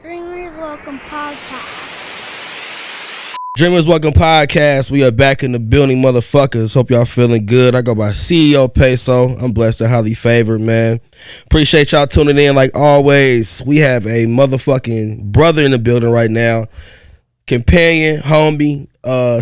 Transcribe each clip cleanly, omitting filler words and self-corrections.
Dreamers Welcome Podcast. Dreamers Welcome Podcast. We are back in the building, motherfuckers. Hope y'all feeling good. I go by CEO PESO. I'm blessed and highly favored, man. Appreciate y'all tuning in like always. We have a motherfucking brother in the building right now. Companion, homie,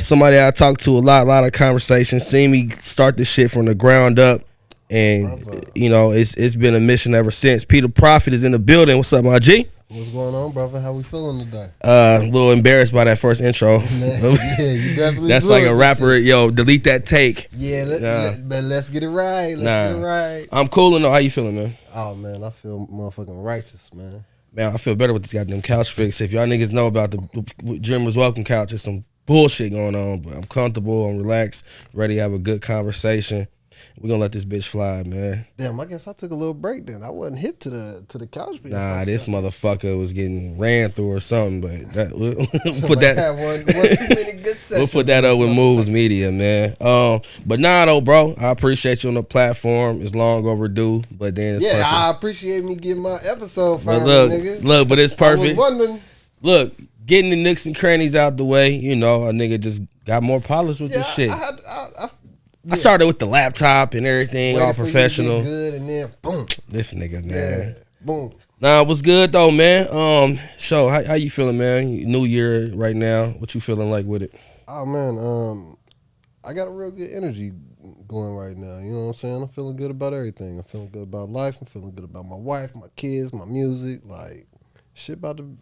somebody I talk to a lot of conversations. Seen me start this shit from the ground up. And, you know, it's been a mission ever since. Peter Prophet is in the building. What's up, my G? What's going on, brother? How we feeling today? A little embarrassed by that first intro. Man, yeah, you definitely. That's like a rapper. Shit. Yo, delete that take. Yeah, but let's get it right. Let's get it right. I'm cool. How you feeling, man? Oh man, I feel motherfucking righteous, man. Man, I feel better with this goddamn couch fix. If y'all niggas know about the Dreamers Welcome couch, there's some bullshit going on, but I'm comfortable. I'm relaxed, ready to have a good conversation. We're gonna let this bitch fly, man. Damn, I guess I took a little break then. I wasn't hip to the couch. Nah, this motherfucker was getting ran through or something, but we'll put that. One too many good we'll put that up with Moves Media, man. But nah, though, bro, I appreciate you on the platform. It's long overdue, but then it's perfect. I appreciate me getting my episode finally, nigga. Look, but it's perfect. I was wondering. Look, getting the nooks and crannies out the way, you know, a nigga just got more polish with this shit. I started with the laptop and everything, all professional. Good, and then boom. This nigga, man. Yeah, boom. Nah, what's good though, man? So how you feeling, man? New year right now. What you feeling like with it? Oh man, I got a real good energy going right now. You know what I'm saying? I'm feeling good about everything. I'm feeling good about life. I'm feeling good about my wife, my kids, my music. Like shit about to.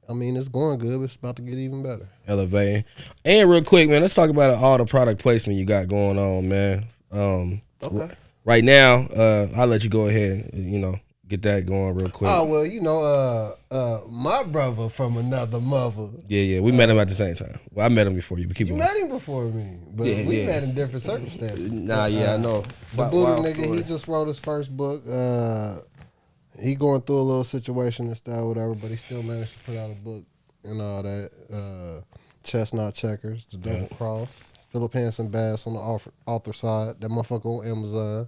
I mean, it's going good, but it's about to get even better. Elevating. And real quick, man, let's talk about all the product placement you got going on, man. Okay. Right now, I'll let you go ahead and, you know, get that going real quick. Oh, well, you know, my brother from another mother. Yeah, we met him at the same time. Well, I met him before you, but keep You on. met him before me, but we met in different circumstances. Nah, I know. The Buddha nigga, he just wrote his first book. He going through a little situation and stuff, whatever, but he still managed to put out a book and all that. Chestnut Checkers, The Double Cross, Philip Hansen Bass on the author side. That motherfucker on Amazon.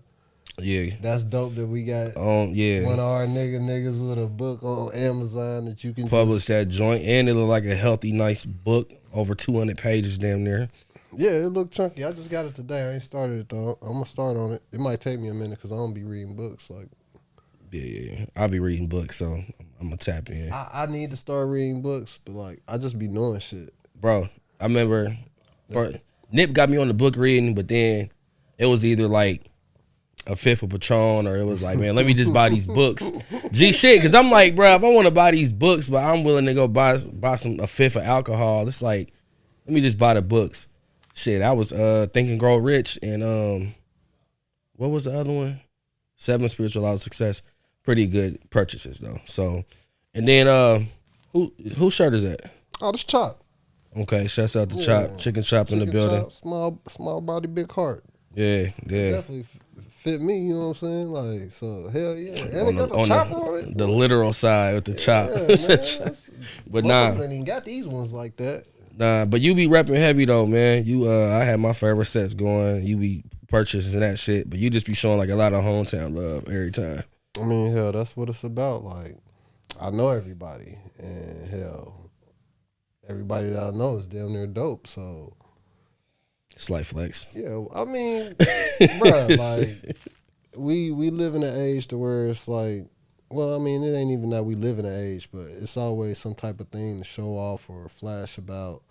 Yeah. That's dope that we got one of our niggas with a book on Amazon that you can publish that joint. And it look like a healthy, nice book. Over 200 pages damn near. Yeah, it looked chunky. I just got it today. I ain't started it though. I'm going to start on it. It might take me a minute because I don't be reading books like. Yeah. I'll be reading books, so I'm going to tap in. I need to start reading books, but like, I just be knowing shit. Bro, I remember Nip got me on the book reading, but then it was either like a fifth of Patron or it was like, man, let me just buy these books. G shit, because I'm like, bro, if I want to buy these books, but I'm willing to go buy a fifth of alcohol, it's like, let me just buy the books. Shit, I was Think and Grow Rich and what was the other one? 7 Spiritual Laws of Success. Pretty good purchases though. So, and then whose shirt is that? Oh, this Chop. Okay, shouts out to Chop, Chicken Chop in the building. Chop, small body, big heart. Yeah. Definitely fit me, you know what I'm saying? Like, so hell yeah. And it got the chop on it. The literal side with the chop. Man, but nah. ain't even got these ones like that. Nah, but you be repping heavy though, man. You I had my favorite sets going. You be purchasing that shit, but you just be showing like a lot of hometown love every time. I mean, hell, that's what it's about. Like, I know everybody, and hell, everybody that I know is damn near dope. So, slight flex. Yeah, I mean, bruh, like we live in an age to where it's like, well, I mean, it ain't even that we live in an age, but it's always some type of thing to show off or flash about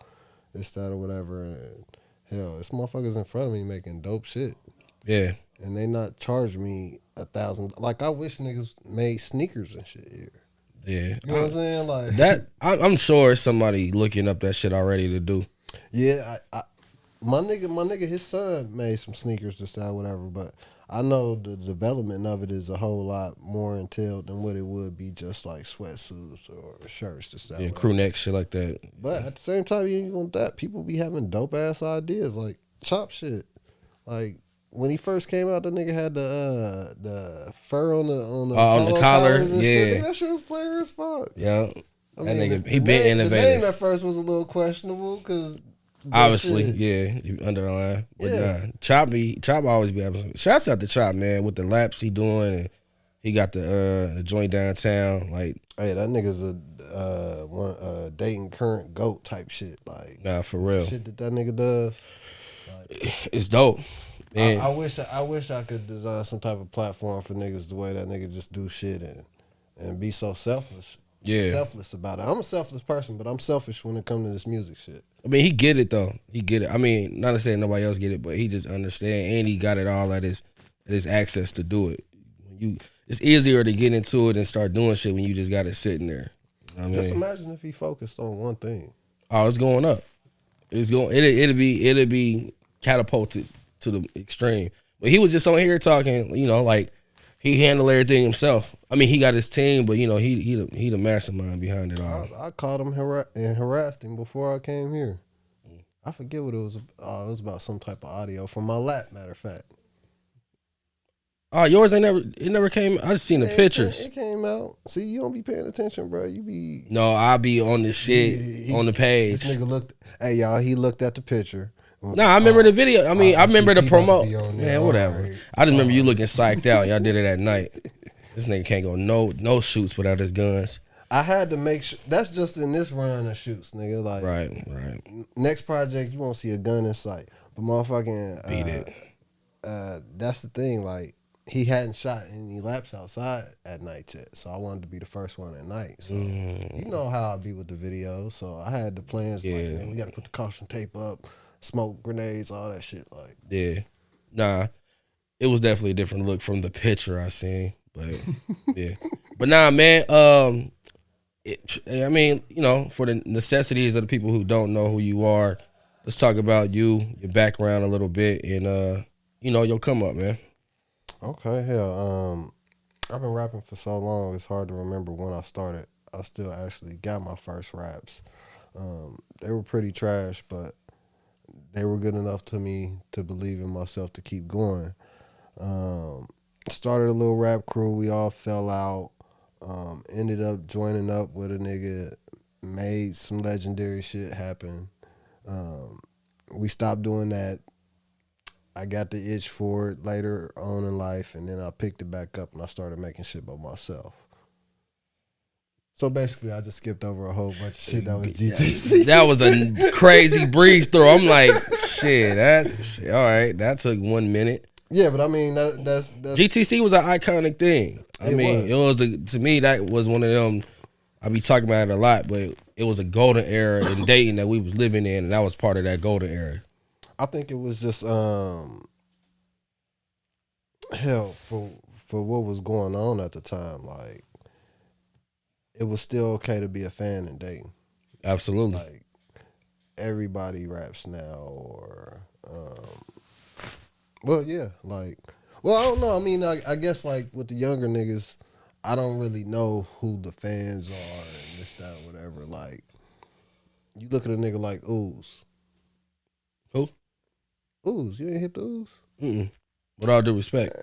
this, that, or whatever. And hell, it's motherfuckers in front of me making dope shit. Yeah. And they not charge me $1,000. Like, I wish niggas made sneakers and shit here. Yeah. You know what I'm saying? Like that, I'm sure somebody looking up that shit already to do. Yeah, my nigga, his son made some sneakers, this, that, whatever, but I know the development of it is a whole lot more entailed than what it would be just like sweatsuits or shirts, this, that, yeah, whatever. Crew neck, shit like that. But at the same time, you ain't want that. People be having dope-ass ideas, like Chop shit. Like, when he first came out, the nigga had the fur on the collar, and yeah. shit. That shit was player as fuck. Yeah, I that mean, nigga, he been innovative. The name at first was a little questionable because obviously, yeah, underline. But yeah. Chop always be having some. Shouts out to Chop, man, with the laps he doing and He got the joint downtown. Like, Hey, that nigga's a dating current goat type shit. Like, nah, for the real, shit that nigga does. it's dope. Man, I wish I could design some type of platform for niggas the way that nigga just do shit and be so selfless about it. I'm a selfless person, but I'm selfish when it comes to this music shit. I mean, he get it though. He get it. I mean, not to say nobody else get it, but he just understand, and he got it all at his access to do it. It's easier to get into it and start doing shit when you just got it sitting there. You know what Just I mean? imagine if he focused on one thing. Oh, it's going up. It'll be catapulted to the extreme. But he was just on here talking, like he handled everything himself. I mean, he got his team, but he the mastermind behind it all. I called him and harassed him before I came here. I forget what it was. It was about some type of audio from my lap. Matter of fact. Oh, yours never came. I just seen the pictures. It came out. See, you don't be paying attention, bro. You be No, I be on this shit on the page. This nigga looked. Hey, y'all. He looked at the picture. Nah, I remember the video. I mean, I remember the promo. Man, whatever. Right. I just remember you looking psyched out. Y'all did it at night. This nigga can't go no shoots without his guns. I had to make sure. That's just in this run of shoots, nigga. Like, Right. Next project, you won't see a gun in sight. But motherfucking Beat it. That's the thing. Like, he hadn't shot any laps outside at night yet, so I wanted to be the first one at night. So you know how I be with the videos. So I had the plans. Like, man, we got to put the caution tape up, smoke grenades, all that shit. Like, Yeah. Nah, it was definitely a different look from the picture I seen. But yeah. But nah, man. I mean, for the necessities of the people who don't know who you are, let's talk about you, your background a little bit, and your come up, man. okay, hell, I've been rapping for so long. It's hard to remember when I started. I still actually got my first raps. They were pretty trash, but they were good enough to me to believe in myself to keep going. Started a little rap crew. We all fell out. Ended up joining up with a nigga. Made some legendary shit happen. We stopped doing that. I got the itch for it later on in life, and then I picked it back up and I started making shit by myself. So basically, I just skipped over a whole bunch of shit that was GTC. That was a crazy breeze through. I'm like, all right. That took 1 minute. Yeah, but I mean, that's GTC was an iconic thing. To me, that was one of them. I be talking about it a lot, but it was a golden era in Dayton that we was living in, and that was part of that golden era. I think it was just hell for what was going on at the time. Like, it was still okay to be a fan in Dayton. Absolutely. Like, everybody raps now, or well, yeah, like, well, I don't know. I mean, I guess like with the younger niggas, I don't really know who the fans are and this, that, or whatever. Like, you look at a nigga like Ooze. Who? Ooze. You ain't hip to Ooze? Mm-mm. With all due respect.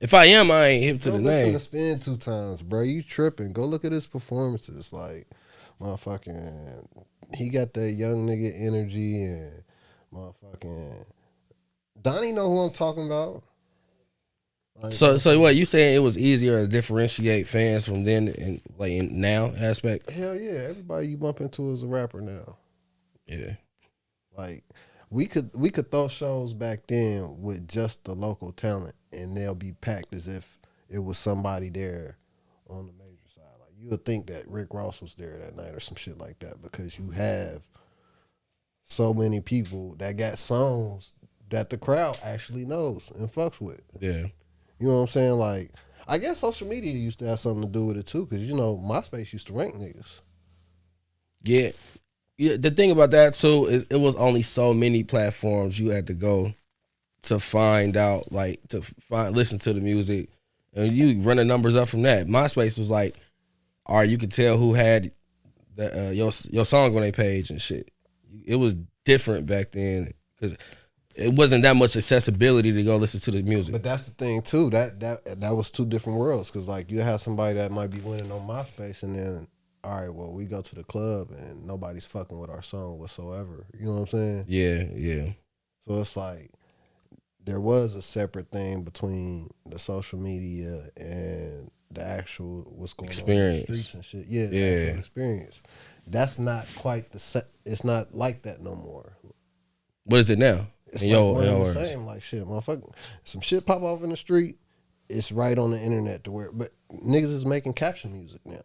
If I am, I ain't hip to the name. Listen to Spin 2 times, bro. You tripping. Go look at his performances. Like, motherfucking, he got that young nigga energy, and motherfucking Donnie know who I'm talking about. Like, so what you saying? It was easier to differentiate fans from then and like in now aspect. Hell yeah, everybody you bump into is a rapper now. Yeah, like we could throw shows back then with just the local talent, and they'll be packed as if it was somebody there on the major side. Like, you would think that Rick Ross was there that night or some shit like that, because you have so many people that got songs that the crowd actually knows and fucks with. yeah. You know what I'm saying? Like, I guess social media used to have something to do with it too, because, MySpace used to rank niggas. Yeah. The thing about that too is it was only so many platforms you had to go to find out, like listen to the music, and you run the numbers up from that. MySpace was like, all right, you could tell who had your song on their page and shit. It was different back then because it wasn't that much accessibility to go listen to the music. But that's the thing too. That was two different worlds, because like you have somebody that might be winning on MySpace, and then, all right, well, we go to the club and nobody's fucking with our song whatsoever. You know what I'm saying? Yeah. So it's like there was a separate thing between the social media and the actual what's going Experience. on in the streets and shit. Yeah, the Yeah. actual experience. That's not quite it's not like that no more. What is it now? It's In like your one and the words. same. Like shit, motherfucker. Some shit pop off in the street. It's right on the internet to where, but niggas is making caption music now.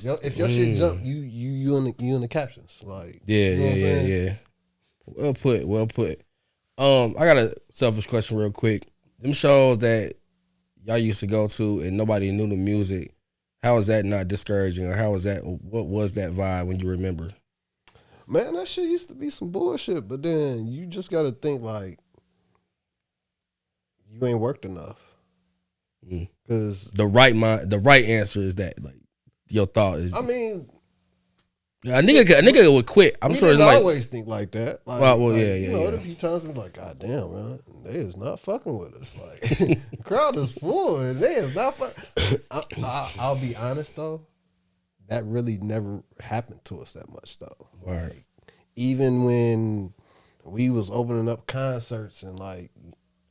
Yo, if your shit jump, you in the captions. Like Yeah, you know what I'm saying? yeah. Well put. I got a selfish question real quick. Them shows that y'all used to go to and nobody knew the music, how is that not discouraging, or what was that vibe when you remember? Man, that shit used to be some bullshit, but then you just got to think like you ain't worked enough. Cause The right answer is that, like, your thought is. I mean, a nigga would quit. I'm we sure it's didn't like, always think like that. Like, yeah. There'd be times we like, God damn, man, they is not fucking with us. Like, the crowd is full, and they is not fucking. I'll be honest though, that really never happened to us that much though. Right. Like, even when we was opening up concerts and like,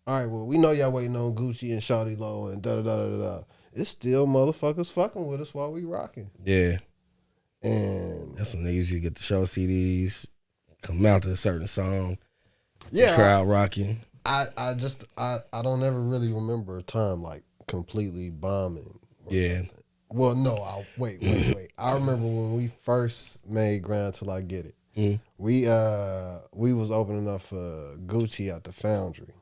all right, well, we know y'all waiting on Gucci and Shawty Low and da da da da da. It's still motherfuckers fucking with us while we rocking. Yeah. And That's when niggas you get the show CDs, come out to a certain song, yeah, the crowd rocking. I don't ever really remember a time like completely bombing. Yeah. Something. Well, no, wait. I remember when we first made Grind Till I Get It. We was opening up for Gucci at the Foundry.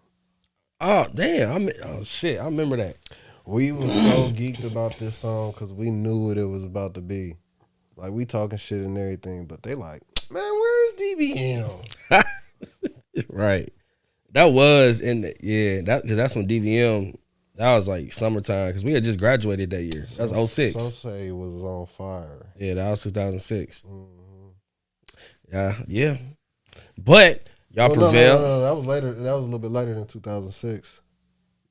Oh damn! Shit! I remember that. We was so geeked about this song because we knew what it was about to be. Like, we talking shit and everything, but they like, man, where's DBM? Right. That was because that's when DVM. That was like summertime because we had just graduated that year. That was 06. Sosay was on fire. Yeah, that was 2006. Mm-hmm. Yeah. But y'all prevailed. No, that was later. That was a little bit later than 2006.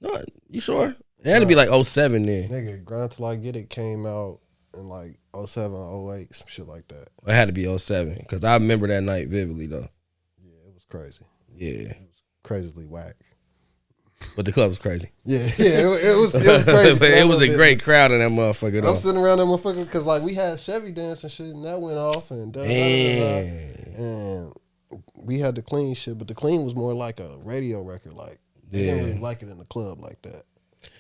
No, you sure? It had to be like 07 then. Nigga, Grind Till I Get It came out in like 07, 08, some shit like that. It had to be 07 because I remember that night vividly though. Yeah, it was crazy. Yeah. It was crazily whack. But the club was crazy. Yeah, it was crazy. But it was a great crowd in that motherfucker though. I'm sitting around that motherfucker because like we had Chevy dance and shit, and that went off and and we had the clean shit, but the clean was more like a radio record. Like they didn't really like it in the club like that.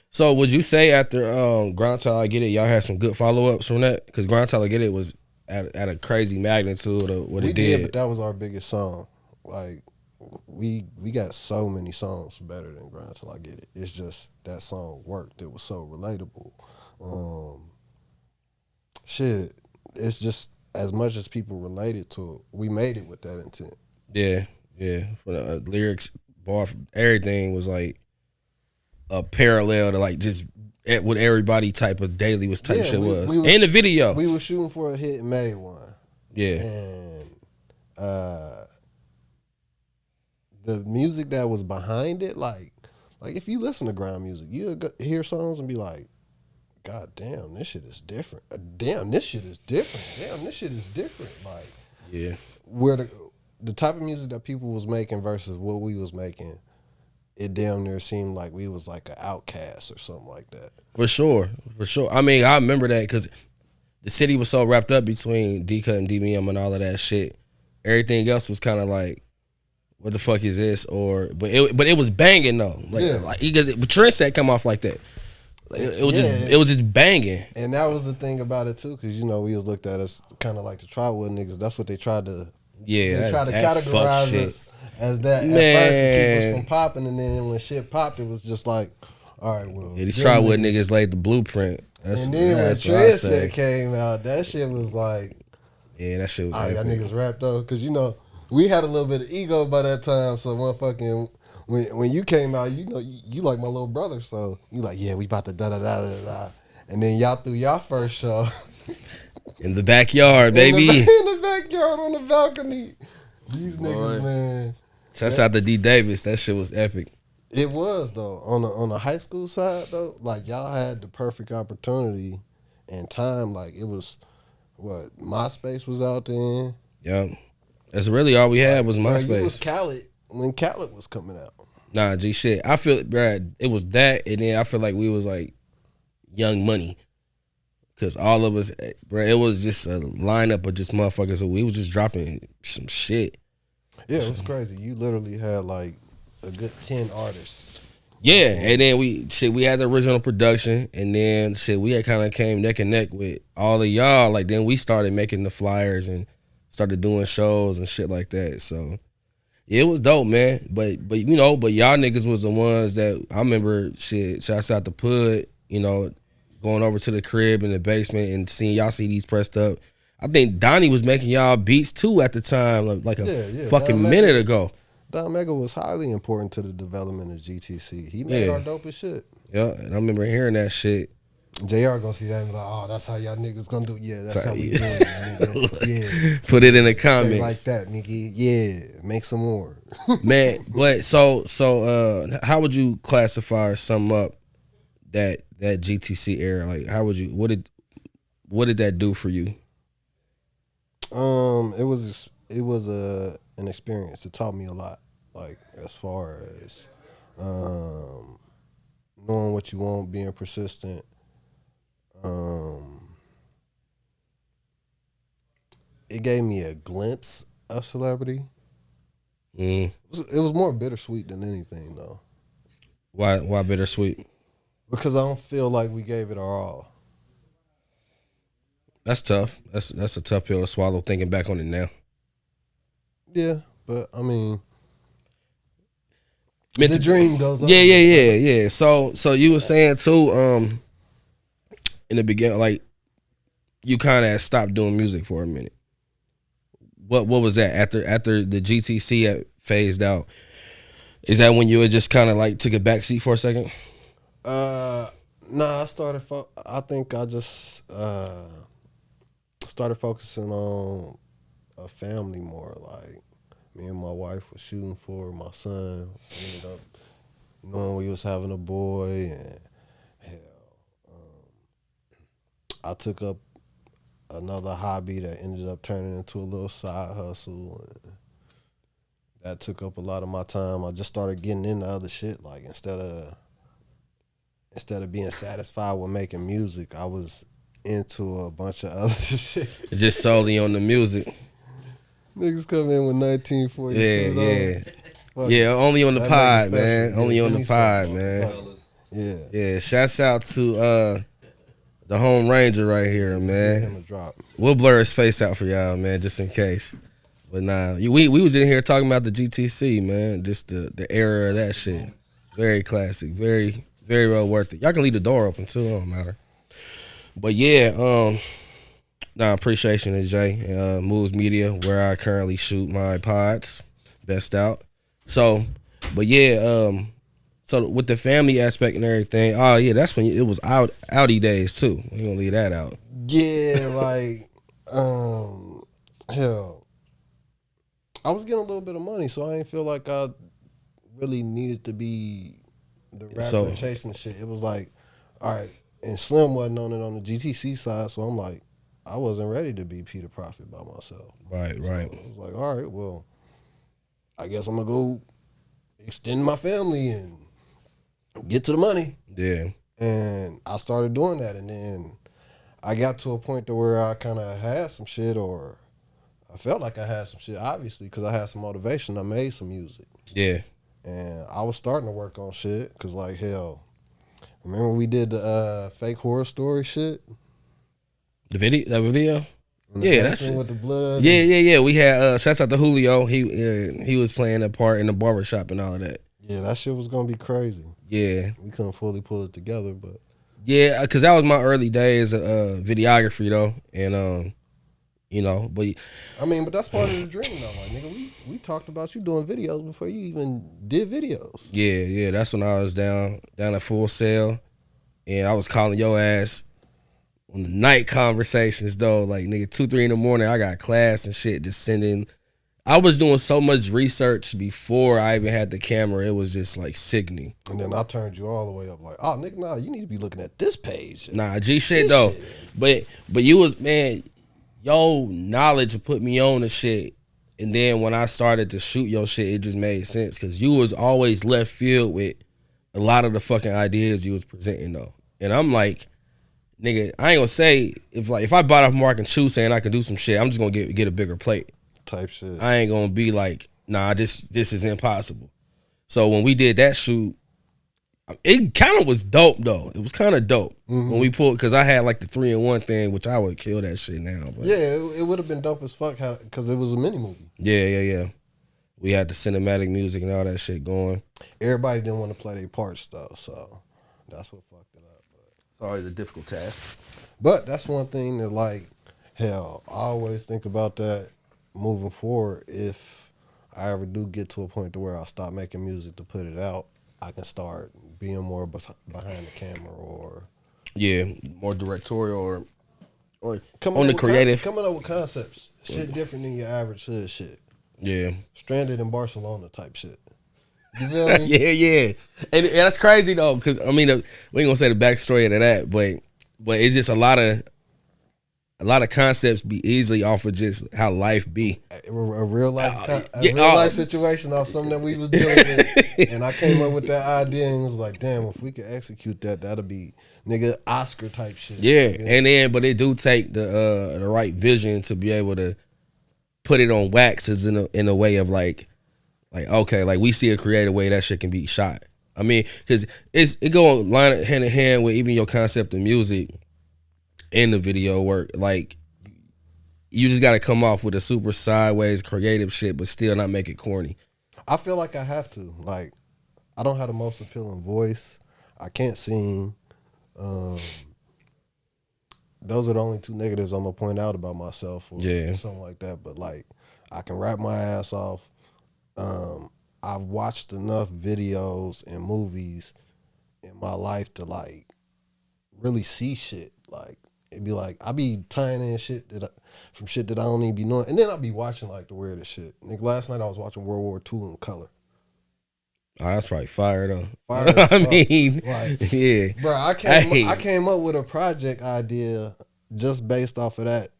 So would you say after Grind Till I Get It, y'all had some good follow ups from that? Because Grind Till I Get It was at a crazy magnitude of what it did. But that was our biggest song. Like we got so many songs better than Grind Till I Get It. It's just that song worked. It was so relatable. Shit, it's just as much as people related to it, we made it with that intent. Yeah. For the lyrics, bar, everything was like a parallel to like just what everybody type of daily was type shit was. And the video. We were shooting for a hit and made one. Yeah. And the music that was behind it, like if you listen to grind music, you'll hear songs and be like, God damn, this shit is different. Damn, this shit is different. Damn, this shit is different. Like, yeah. Where the type of music that people was making versus what we was making, it damn near seemed like we was like an outcast or something like that. For sure. I mean, I remember that because the city was so wrapped up between D-Cut and DBM and all of that shit. Everything else was kind of like, what the fuck is this? But it was banging though. But Trent said come off like that. Like, it was just banging. And that was the thing about it too, because we was looked at as kind of like the Trotwood niggas. That's what they tried to. Yeah, they tried to categorize us as that at first to keep us from popping, and then when shit popped, it was just like, all right, well, these Trotwood niggas laid the blueprint. And then when Trendset came out, that shit was like, yeah, that shit was. Y'all niggas rapped though, because we had a little bit of ego by that time, so motherfucking. When you came out, you like my little brother, so you like, yeah, we about to da da da da da, and then y'all threw y'all first show in the backyard, baby. In the backyard on the balcony. These niggas, man. Shouts out to D Davis. That shit was epic. It was though. On the high school side though, like y'all had the perfect opportunity and time. Like it was, what MySpace was out then. Yeah, that's really all we had was MySpace. It was Khaled when Khaled was coming out. Nah, G shit. I feel it, Brad. It was that, and then I feel like we was like Young Money. Cause all of us, bro, it was just a lineup of just motherfuckers. So we was just dropping some shit. Yeah, it was crazy. You literally had like a good 10 artists. Yeah, and then we had the original production, and then we had kind of came neck and neck with all of y'all. Like then we started making the flyers and started doing shows and shit like that. So yeah, it was dope, man. But y'all niggas was the ones that I remember. Shit, shouts out to Pud. Going over to the crib in the basement and seeing y'all CDs pressed up. I think Donnie was making y'all beats too at the time, like a fucking minute ago. Don Mega was highly important to the development of GTC. He made our dopest shit. Yeah, and I remember hearing that shit. JR gonna see that and be like, oh, that's how y'all niggas gonna do. Yeah, that's how we do it, nigga. Yeah. Put it in the comments. Like that, nigga. Yeah, make some more. Man, but so how would you classify or sum up that GTC era? Like, how would you? What did that do for you? It was an experience. It taught me a lot. Like as far as knowing what you want, being persistent. It gave me a glimpse of celebrity. It was more bittersweet than anything, though. Why bittersweet? Because I don't feel like we gave it our all. That's tough. That's a tough pill to swallow. Thinking back on it now. Yeah, but I mean, the dream goes on. Yeah. So you were saying too, in the beginning, like you kind of stopped doing music for a minute. What was that after the GTC had phased out? Is that when you had just kind of like took a backseat for a second? Nah, I think I just started focusing on a family more. Like me and my wife was shooting for my son. We ended up knowing we was having a boy, and I took up another hobby that ended up turning into a little side hustle. And that took up a lot of my time. I just started getting into other shit. Like instead of being satisfied with making music, I was into a bunch of other shit. Just solely on the music. Niggas come in with 1942. Yeah, only on the pod, man. Only on the pod, man. Yeah. Shouts out to the Home Ranger right here, man. Give him a drop. We'll blur his face out for y'all, man, just in case. But nah, we was in here talking about the GTC, man. Just the era of that shit. Very classic. Very, very well worth it. Y'all can leave the door open too. It don't matter. But yeah, appreciation to Jay, Moves Media, where I currently shoot my pods. Best out. So, but yeah, so with the family aspect and everything, oh yeah, that's when it was Audi days too. We gonna leave that out. Yeah, like, hell, I was getting a little bit of money, so I didn't feel like I really needed to be the rapper chasing the shit. It was like, all right, and Slim wasn't on it on the GTC side, so I'm like, I wasn't ready to be Peter Prophet by myself. Right. So I was like, all right, well, I guess I'm gonna go extend my family and get to the money. Yeah. And I started doing that, and then I got to a point to where I kind of had some shit, or I felt like I had some shit, obviously, because I had some motivation. I made some music. Yeah. And I was starting to work on shit, because, like, hell, remember we did the fake horror story shit? The video? Yeah, that's with the blood. Yeah. We had shouts out to Julio. He was playing a part in the barbershop and all of that. Yeah, that shit was gonna be crazy. Yeah, we couldn't fully pull it together, but yeah, because that was my early days of videography though, and but I mean, but that's part of the dream though. Like, nigga, we talked about you doing videos before you even did videos. Yeah, that's when I was down at Full Sail, and I was calling your ass on the night conversations though, like nigga 2-3 in the morning. I got class and shit, just sending. I was doing so much research before I even had the camera. It was just like sickening. And then I turned you all the way up like, oh nigga, nah, you need to be looking at this page. Nah, G shit though. But you was, man, your knowledge put me on the shit. And then when I started to shoot your shit, it just made sense. Cause you was always left field with a lot of the fucking ideas you was presenting though. And I'm like, nigga, I ain't gonna say if I bought off Mark and Chew saying I can do some shit, I'm just gonna get a bigger plate type shit. I ain't gonna be like, nah, this is impossible. So when we did that shoot, it kind of was dope though. It was kind of dope when we pulled, because I had like the 3-in-1 thing, which I would kill that shit now. But. Yeah, it would have been dope as fuck because it was a mini movie. Yeah. We had the cinematic music and all that shit going. Everybody didn't want to play their parts though, so that's what fucked it up. But it's always a difficult task. But that's one thing that, like, hell, I always think about that moving forward. If I ever do get to a point to where I stop making music to put it out, I can start being more behind the camera or more directorial or coming on the creative. Coming up with concepts. Shit different than your average hood shit. Yeah. Stranded in Barcelona type shit. You feel me? Yeah. And that's crazy though, because I mean, we ain't gonna say the backstory of that, but it's just a lot of concepts be easily off of just how life be. A real life situation off something that we was dealing with, and I came up with that idea and was like, damn, if we could execute that, that'll be nigga Oscar type shit. Yeah, nigga. But it do take the right vision to be able to put it on wax as in a way of like okay, like we see a creative way that shit can be shot. I mean, because it go line hand in hand with even your concept of music and the video work. Like, you just got to come off with a super sideways creative shit, but still not make it corny. I feel like I have to. Like, I don't have the most appealing voice. I can't sing. Those are the only two negatives I'm gonna point out about myself or something like that. But like, I can rap my ass off. I've watched enough videos and movies in my life to like really see shit. Like, it'd be like I be tying in shit from shit that I don't even be knowing, and then I'll be watching like the weirdest shit. Like last night I was watching World War II in color. Oh, that's probably fire though. Fire as I fuck. mean, like, yeah, bro. I came up with a project idea just based off of that,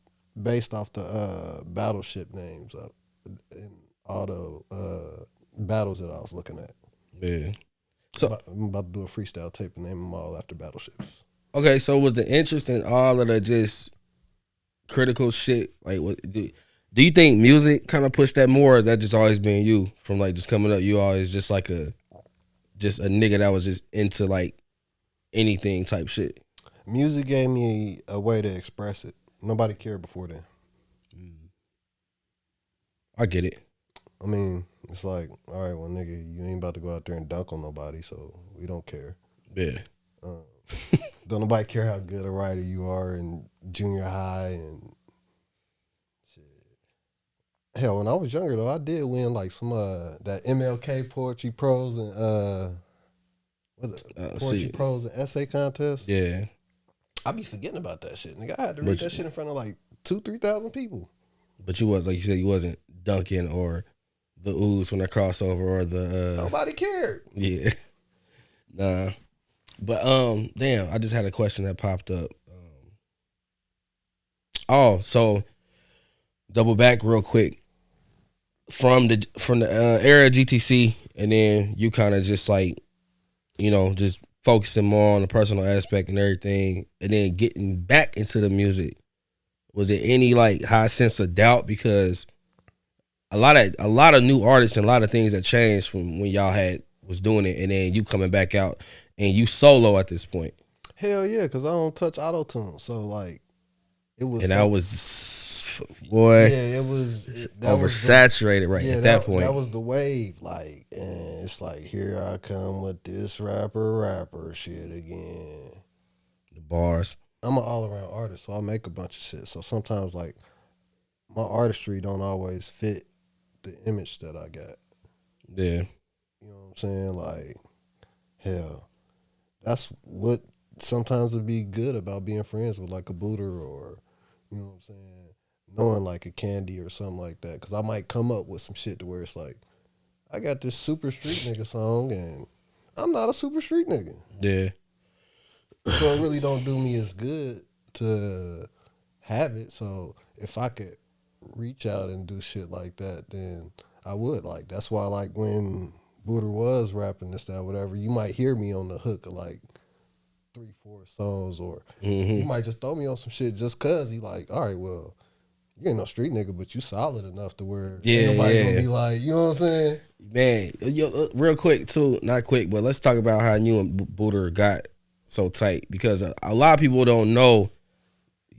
based off the battleship names and all the battles that I was looking at. Yeah. So I'm about to do a freestyle tape and name them all after battleships. Okay, so was the interest in all of the just critical shit, like, what do you think music kind of pushed that more, or has that just always been you from like just coming up? You always just like a nigga that was just into like anything type shit. Music gave me a way to express it. Nobody cared before then. I get it. I mean, it's like, all right, well, nigga, you ain't about to go out there and dunk on nobody, so we don't care. Yeah. Don't nobody care how good a writer you are in junior high and shit. Hell, when I was younger though, I did win like some that MLK poetry prose and poetry prose and essay contest. Yeah. I be forgetting about that shit, nigga. I had to read that shit in front of like 2,000-3,000 people. But you was, like you said, you wasn't dunking or the ooze from the crossover or the nobody cared. Yeah. Nah. But damn, I just had a question that popped up. So double back real quick from the era of GTC, and then you kind of just like, you know, just focusing more on the personal aspect and everything, and then getting back into the music. Was there any like high sense of doubt, because a lot of new artists and a lot of things that changed from when y'all was doing it, and then you coming back out and you solo at this point? Hell yeah, because I don't touch auto-tune. So like, it was, and that was, boy, yeah, it was oversaturated at that point. That was the wave. Like, and it's like, here I come with this rapper shit again. The bars. I'm an all-around artist, so I make a bunch of shit. So sometimes like my artistry don't always fit the image that I got. Yeah. You know what I'm saying? Like, hell, that's what sometimes would be good about being friends with like a Booter, or, you know what I'm saying, knowing like a Candy or something like that. Because I might come up with some shit to where it's like, I got this super street nigga song and I'm not a super street nigga. Yeah. So it really don't do me as good to have it. So if I could reach out and do shit like that, then I would. Like, that's why, like, when Booter was rapping this, that, whatever, you might hear me on the hook of like 3-4 songs, or he might just throw me on some shit just cause he like, all right, well, you ain't no street nigga, but you solid enough to where ain't nobody gonna be like, you know what I'm saying? Man, real quick too, not quick, but let's talk about how you and Buddha got so tight, because a lot of people don't know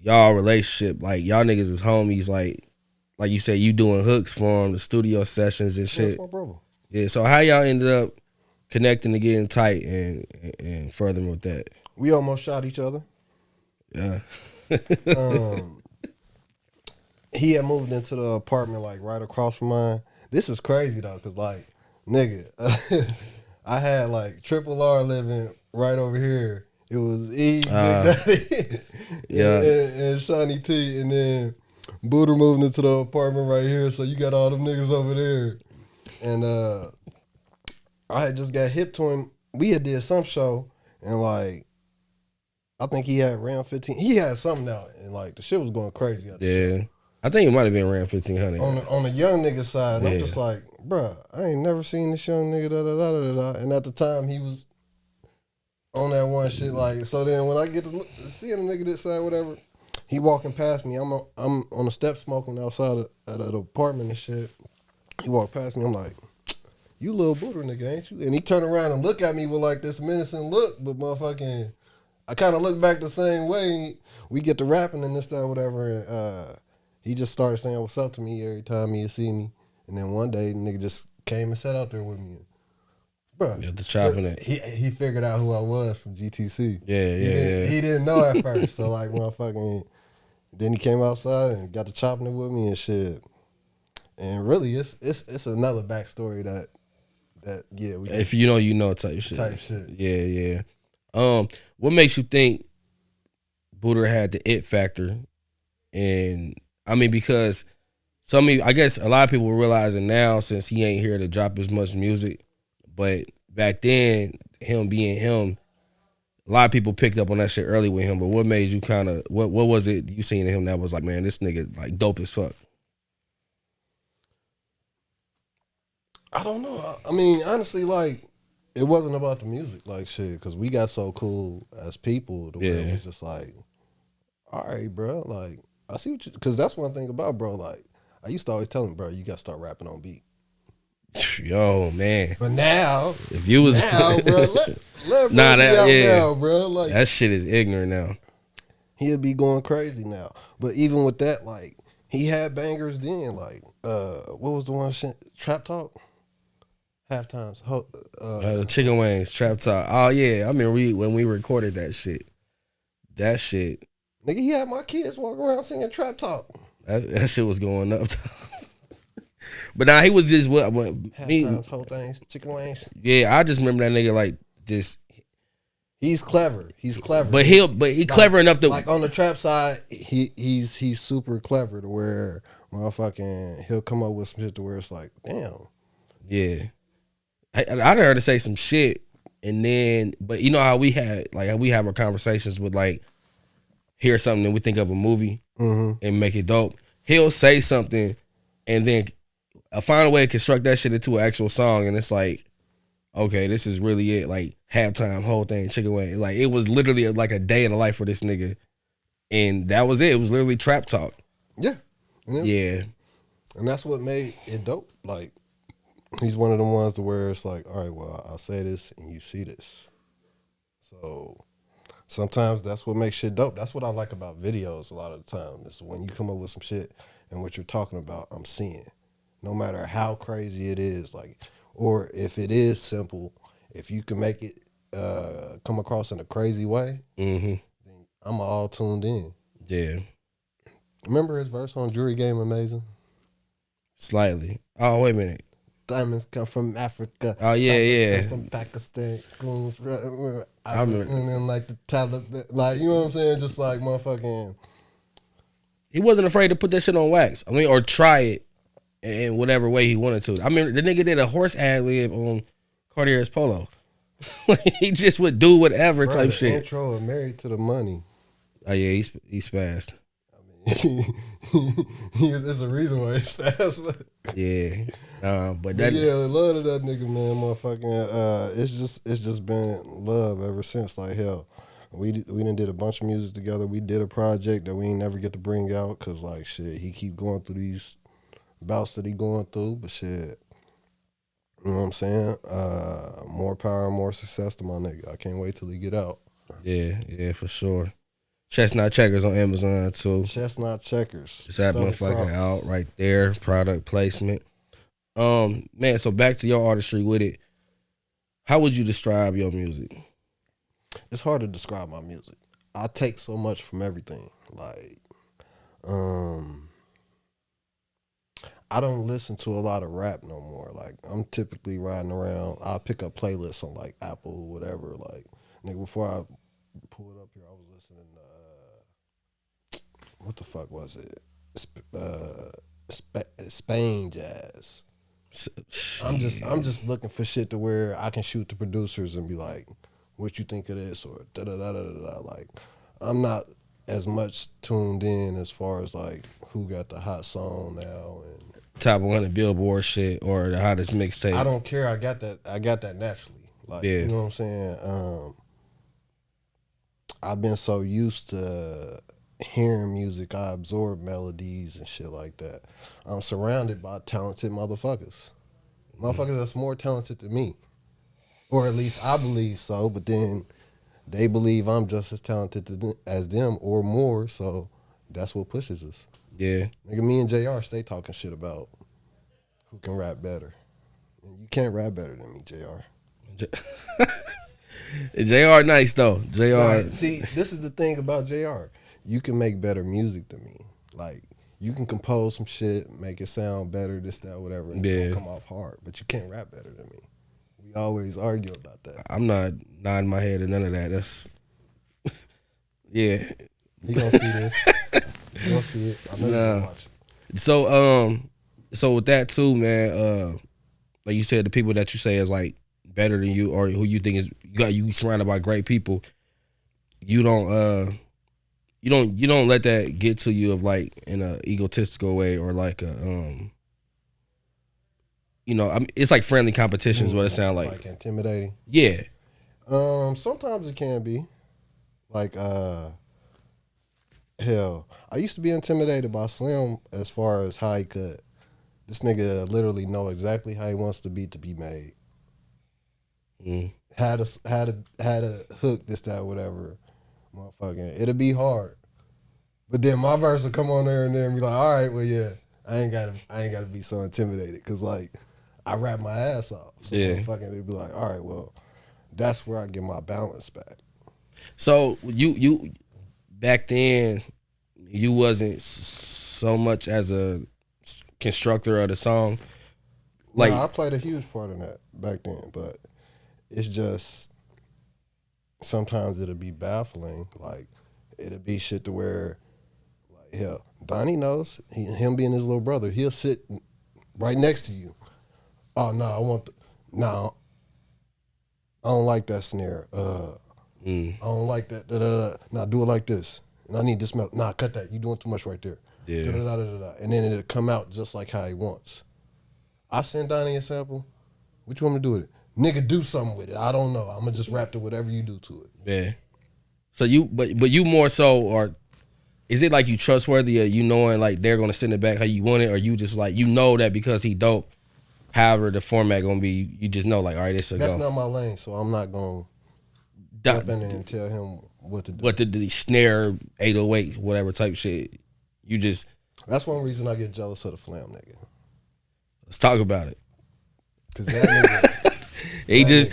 y'all relationship. Like y'all niggas is homies. Like you said, you doing hooks for him, the studio sessions and shit. That's my brother. Yeah. So how y'all ended up connecting and getting tight and furthering with that? We almost shot each other. Yeah. He had moved into the apartment like right across from mine. This is crazy though, cause like, nigga, I had like Triple R living right over here. It was E, Big Daddy, and Shawnee T, and then Buddha moved into the apartment right here. So you got all them niggas over there, and I had just got hip to him. We had did some show, and like, I think he had round 15. He had something out, and like the shit was going crazy. Yeah. I think it might have been around 1,500. On the young nigga side, and I'm just like, bruh, I ain't never seen this young nigga, da da da da da. And at the time, he was on that one shit. Like, so then when I get to see a nigga this side, whatever, he walking past me. I'm on the step smoking outside at the apartment and shit. He walked past me. I'm like, you little Buddha nigga, ain't you? And he turned around and look at me with like this menacing look, but motherfucking, I kind of look back the same way. We get to rapping and this, that, whatever, and he just started saying what's up to me every time he see me. And then one day, the nigga just came and sat out there with me. Bro, Got the chopping it. He figured out who I was from GTC. Yeah. He didn't know at first. So like, motherfucking, then he came outside and got to chopping it with me and shit. And really, it's another backstory that if you know type shit. Yeah. What makes you think Buddha had the it factor? And I mean, because I guess a lot of people are realizing now, since he ain't here to drop as much music, but back then, him being him, a lot of people picked up on that shit early with him. But what made you kind of, what was it you seen in him that was like, man, this nigga like dope as fuck? I don't know. I mean, honestly, like, it wasn't about the music, like shit, because we got so cool as people the way it was just like, all right, bro, like, I see what you, because that's one thing about, bro, like, I used to always tell him, bro, you got to start rapping on beat. Yo, man. But now, if you was now, bro, let bro be out now, bro. Like, that shit is ignorant now. He'll be going crazy now. But even with that, like, he had bangers then, like, what was the one shit? Trap Talk? Halftimes. Chicken wings, Trap Talk. Oh, yeah. I mean, when we recorded that shit. Nigga, he had my kids walking around singing Trap Talk. That shit was going up. But now he was just what Halftimes, whole things, chicken wings. Yeah, I just remember that nigga like just. He's clever. But he like, clever enough to like on the trap side. He's super clever to where motherfucking he'll come up with some shit to where it's like, damn. Yeah, I heard her say some shit, and then but you know how we have our conversations with like hear something and we think of a movie and make it dope. He'll say something and then find a way to construct that shit into an actual song, and it's like, okay, this is really it. Like halftime, whole thing, chicken wing. Like it was literally like a day in the life for this nigga, and that was it. It was literally Trap Talk. Yeah. And that's what made it dope. Like he's one of the ones to where it's like, all right, well, I'll say this and you see this. So sometimes that's what makes shit dope. That's what I like about videos a lot of the time. Is when you come up with some shit and what you're talking about, I'm seeing. No matter how crazy it is, like, or if it is simple, if you can make it come across in a crazy way, then I'm all tuned in. Yeah. Remember his verse on Jury Game Amazing? Slightly. Oh, wait a minute. Diamonds come from Africa. Oh, yeah. Come from Pakistan. I remember. And then like the Taliban, like, you know what I'm saying? Just like motherfucking. He wasn't afraid to put that shit on wax. I mean, or try it in whatever way he wanted to. I mean, the nigga did a horse ad lib on Cartier's Polo. He just would do whatever type shit. Intro of Married to the Money. Oh yeah, he spazzed. I mean, there's a reason why he spazzed. But that yeah, the love of that nigga, man, motherfucking. It's just been love ever since. Like hell, We done did a bunch of music together. We did a project that we ain't never get to bring out because like shit, he keep going through these bouts that he going through. But shit, you know what I'm saying? More power, more success to my nigga. I can't wait till he get out. Yeah, for sure. Chestnut Checkers on Amazon too. Chestnut Checkers. It's that motherfucker out right there. Product placement. Man, so back to your artistry with it. How would you describe your music? It's hard to describe my music. I take so much from everything. Like, I don't listen to a lot of rap no more. Like, I'm typically riding around. I'll pick up playlists on like Apple or whatever. Like, nigga, before I pull it up here, I was listening to what the fuck was it? Spain jazz. I'm just looking for shit to where I can shoot the producers and be like, what you think of this or da da da da da. Like, I'm not as much tuned in as far as like who got the hot song now and top 100 Billboard shit or the hottest mixtape. I don't care. I got that naturally. Like, yeah. You know what I'm saying? I've been so used to hearing music, I absorb melodies and shit like that. I'm surrounded by talented motherfuckers. Motherfuckers that's more talented than me. Or at least I believe so, but then they believe I'm just as talented as them or more, so that's what pushes us. Yeah. Nigga, me and JR stay talking shit about who can rap better. And you can't rap better than me, JR. JR nice though. JR. Right. See, this is the thing about JR. You can make better music than me. Like, you can compose some shit, make it sound better, this, that, whatever, and it's gonna come off hard. But you can't rap better than me. We always argue about that. I'm not nodding my head or none of that. That's yeah. He gonna see this. He gonna see it. I know you gonna watch it. So with that too, man, like you said, the people that you say is like better than you or who you think is you surrounded by great people, you don't let that get to you of like in a egotistical way or like a it's like friendly competition is what it sounds like. Like intimidating. Yeah. Sometimes it can be. Like hell, I used to be intimidated by Slim as far as how he could. This nigga literally know exactly how he wants the beat to be made. Had a hook, this, that, whatever. Motherfucking, it'll be hard. But then my verse will come on there and then be like, all right, well, yeah, I ain't gotta be so intimidated. Cause like, I rap my ass off. So motherfucking, it'd be like, all right, well, that's where I get my balance back. So you back then, you wasn't so much as a constructor of the song. Like, I played a huge part in that back then, but it's just sometimes it'll be baffling. Like, it'll be shit to where, like, hell, Donnie knows, him being his little brother, he'll sit right next to you. Oh, no, I don't like that snare. I don't like that. Nah, do it like this. And I need this melody. Nah, cut that. You doing too much right there. Yeah. And then it'll come out just like how he wants. I send Donnie a sample. What you want me to do with it? Nigga, do something with it. I don't know. I'm gonna just rap to whatever you do to it. Yeah. So but you more so, or is it like you trustworthy, or you knowing like they're gonna send it back how you want it, or you just like you know that because he dope, however the format gonna be, you just know like, all right, this will go. That's not my lane, so I'm not gonna jump in there and tell him what to do. What the snare 808 whatever type shit. You just. That's one reason I get jealous of the Flam nigga. Let's talk about it. Cause that nigga. He just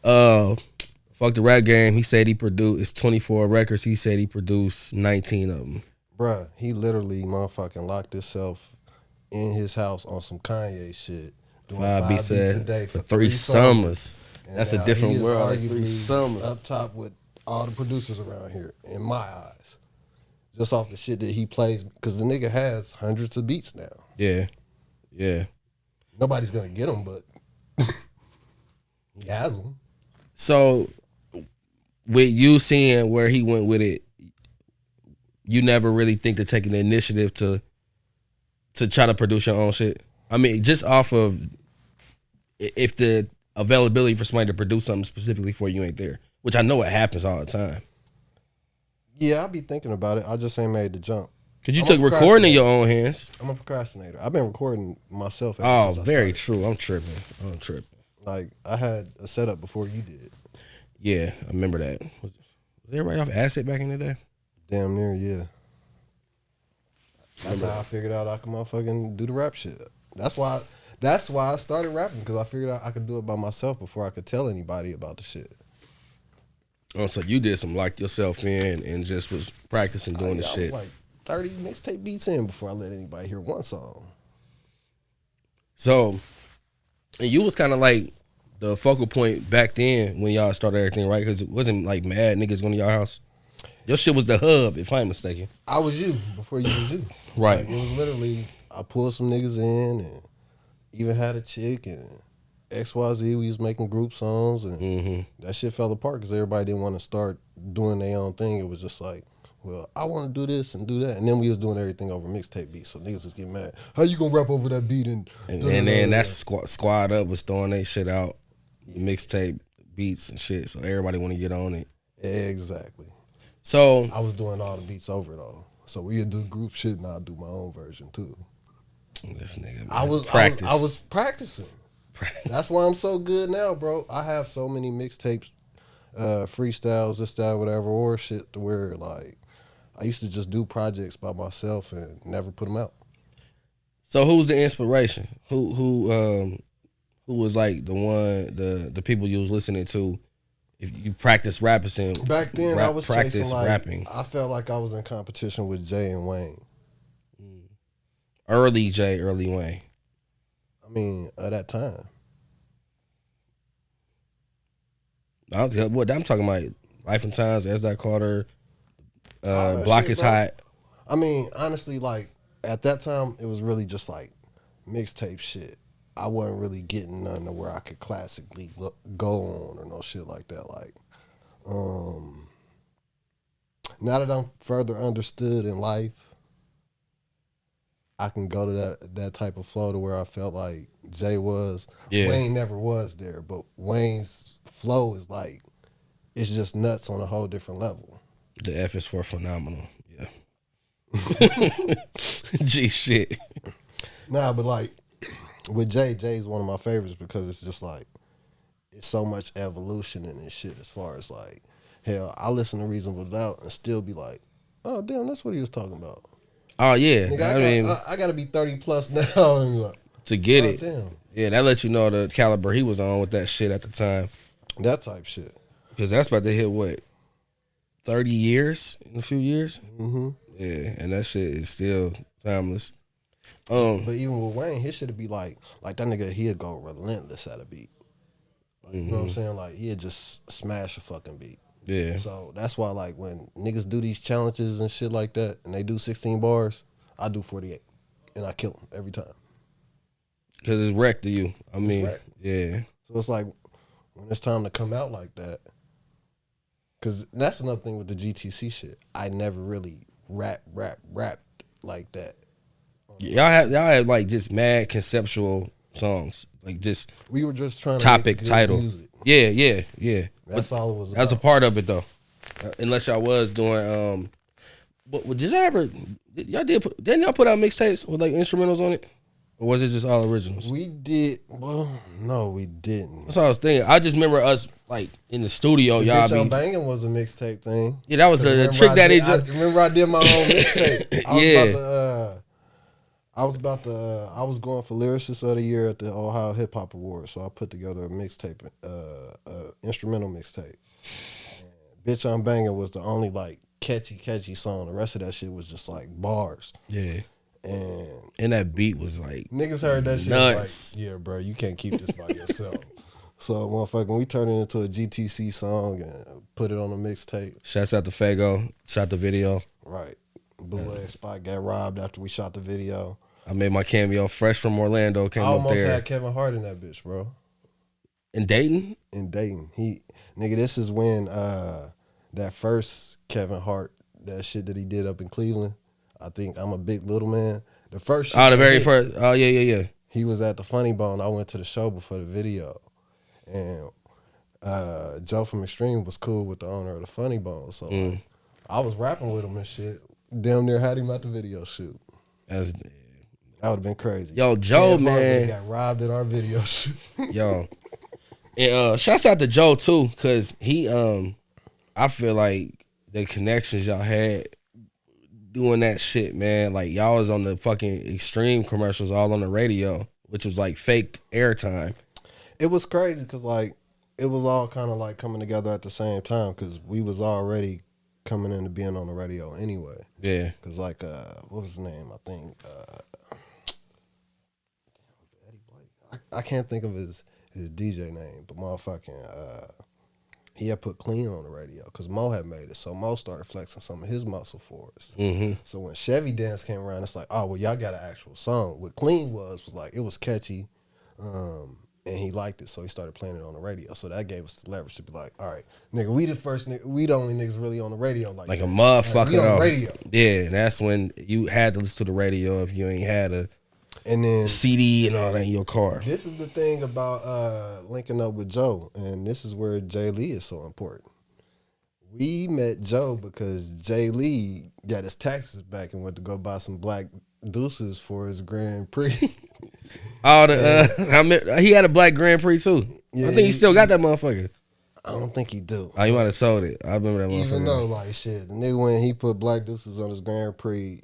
fuck the rap game. He said he produced, it's 24 records. He said he produced 19 of them. Bruh, he literally motherfucking locked himself in his house on some Kanye shit, doing 5 beats a day for 3 summers. That's a different world. Like 3 summers. Up top with all the producers around here, in my eyes. Just off the shit that he plays, because the nigga has hundreds of beats now. Yeah. Nobody's gonna get them, but he has them. So, with you seeing where he went with it, you never really think to taking the initiative to try to produce your own shit? I mean, just off of if the availability for somebody to produce something specifically for you ain't there. which I know it happens all the time. Yeah, I be thinking about it. I just ain't made the jump. Because you took recording in your own hands. I'm a procrastinator. I've been recording myself. Oh, very true. I'm tripping. Like, I had a setup before you did. Yeah, I remember that. Was everybody off acid back in the day? Damn near, yeah. That's how I figured out I could motherfucking do the rap shit. That's why I started rapping, because I figured out I could do it by myself before I could tell anybody about the shit. Oh, so you did some lock yourself in and just was practicing doing the shit. I was like 30 mixtape beats in before I let anybody hear one song. So, and you was kind of like the focal point back then when y'all started everything, right? Because it wasn't like mad niggas going to y'all house. Your shit was the hub, if I'm mistaken. I was you before you was you. Right. Like, it was literally, I pulled some niggas in and even had a chick and XYZ. We was making group songs and that shit fell apart because everybody didn't want to start doing their own thing. It was just like, well, I want to do this and do that. And then we was doing everything over mixtape beats. So niggas was getting mad. How you gonna rap over that beat? And then that squad up was throwing their shit out, mixtape beats and shit. So everybody want to get on it. Exactly. So I was doing all the beats over though. So we would do group shit and I'd do my own version too. This nigga, man. I was practicing. That's why I'm so good now, bro. I have so many mixtapes, freestyles, this, that, whatever, or shit to where like I used to just do projects by myself and never put them out. So who's the inspiration? Who was like the people you was listening to? If you practice rapping, back then I was chasing like rapping. I felt like I was in competition with Jay and Wayne. Early Jay, early Wayne. I mean, at that time. I'm talking about Life and Times, S. Carter, shit, Block is bro. Hot. I mean, honestly, like at that time, it was really just like mixtape shit. I wasn't really getting none to where I could classically go on or no shit like that. Like, now that I'm further understood in life, I can go to that type of flow to where I felt like Jay was. Yeah. Wayne never was there, but Wayne's flow is like, it's just nuts on a whole different level. The F is for phenomenal. Yeah. G shit. Nah, but like with Jay's one of my favorites because it's just like, it's so much evolution in this shit as far as like, hell, I listen to Reasonable Doubt and still be like, oh damn, that's what he was talking about. Oh yeah, nigga, I gotta be 30 plus now and like, to get it. Damn. Yeah, that lets you know the caliber he was on with that shit at the time. That type shit. Because that's about to hit what, 30 years in a few years. Mm-hmm. Yeah, and that shit is still timeless. But even with Wayne, his shit'd be like that nigga, he'd go relentless at a beat. Like, you know what I'm saying? Like he'd just smash a fucking beat. Yeah. So that's why like when niggas do these challenges and shit like that, and they do 16 bars, I do 48, and I kill them every time. Cause it's wrecked to you. I mean, yeah. So it's like when it's time to come out like that, cause that's another thing with the GTC shit. I never really rapped like that. Y'all had like just mad conceptual songs, like just we were just trying to topic make good title. Music. Yeah. That's all it was. That's a part of it though. Unless y'all was doing but did y'all ever? Didn't y'all put out mixtapes with like instrumentals on it, or was it just all originals? We did. Well, no, we didn't. That's what I was thinking. I just remember us like in the studio. Y'all Bitch, I'm banging was a mixtape thing. Yeah, that was a trick that they just. Remember, I did my own mixtape. I was going for Lyricist of the Year at the Ohio Hip Hop Awards, so I put together a mixtape, instrumental mixtape. Bitch, I'm Banging was the only like catchy song. The rest of that shit was just like bars. Yeah. And that beat was like niggas heard that shit nuts. Like, yeah, bro, you can't keep this by yourself. So motherfucking, we turned it into a GTC song and put it on a mixtape. Shouts out to Fago. Shot the video. Right. Bootleg Spot got robbed after we shot the video. I made my cameo fresh from Orlando. Came I up almost there. had Kevin Hart in that bitch, bro. In Dayton? In Dayton. This is when that first Kevin Hart, that shit that he did up in Cleveland, I think I'm a Big Little Man. The first shit. Oh, the very first. Oh, yeah. He was at the Funny Bone. I went to the show before the video. And Joe from Extreme was cool with the owner of the Funny Bone, so like, I was rapping with him and shit. Damn near had him at the video shoot. That's, That would have been crazy. yo, Joe, Kev Hart man. got robbed at our video shoot. Yo. And shouts out to Joe too, cause he I feel like the connections y'all had doing that shit, man. Like y'all was on the fucking Extreme commercials all on the radio, which was like fake airtime. It was crazy because like it was all kind of like coming together at the same time because we was already coming into being on the radio anyway. Yeah. Because like what was his name? I think I can't think of his DJ name, but motherfucking he had put Clean on the radio because Mo had made it. So Mo started flexing some of his muscle for us. Mm-hmm. So when Chevy Dance came around, it's like, oh, well, y'all got an actual song. What Clean was like, it was catchy, and he liked it, so he started playing it on the radio. So that gave us the leverage to be like, all right, nigga, we the only niggas really on the radio like Like that. a motherfucker. Like, we on the radio. Yeah, and that's when you had to listen to the radio if you ain't had a And then CD and all that in your car. this is the thing about linking up with Joe, and this is where Jay Lee is so important. We met Joe because Jay Lee got his taxes back and went to go buy some black deuces for his Grand Prix. He had a black Grand Prix too. Yeah, I think he still got that motherfucker. I don't think he do. Oh, he might have sold it. I remember that motherfucker. Even though, like, shit, the nigga when he put black deuces on his Grand Prix,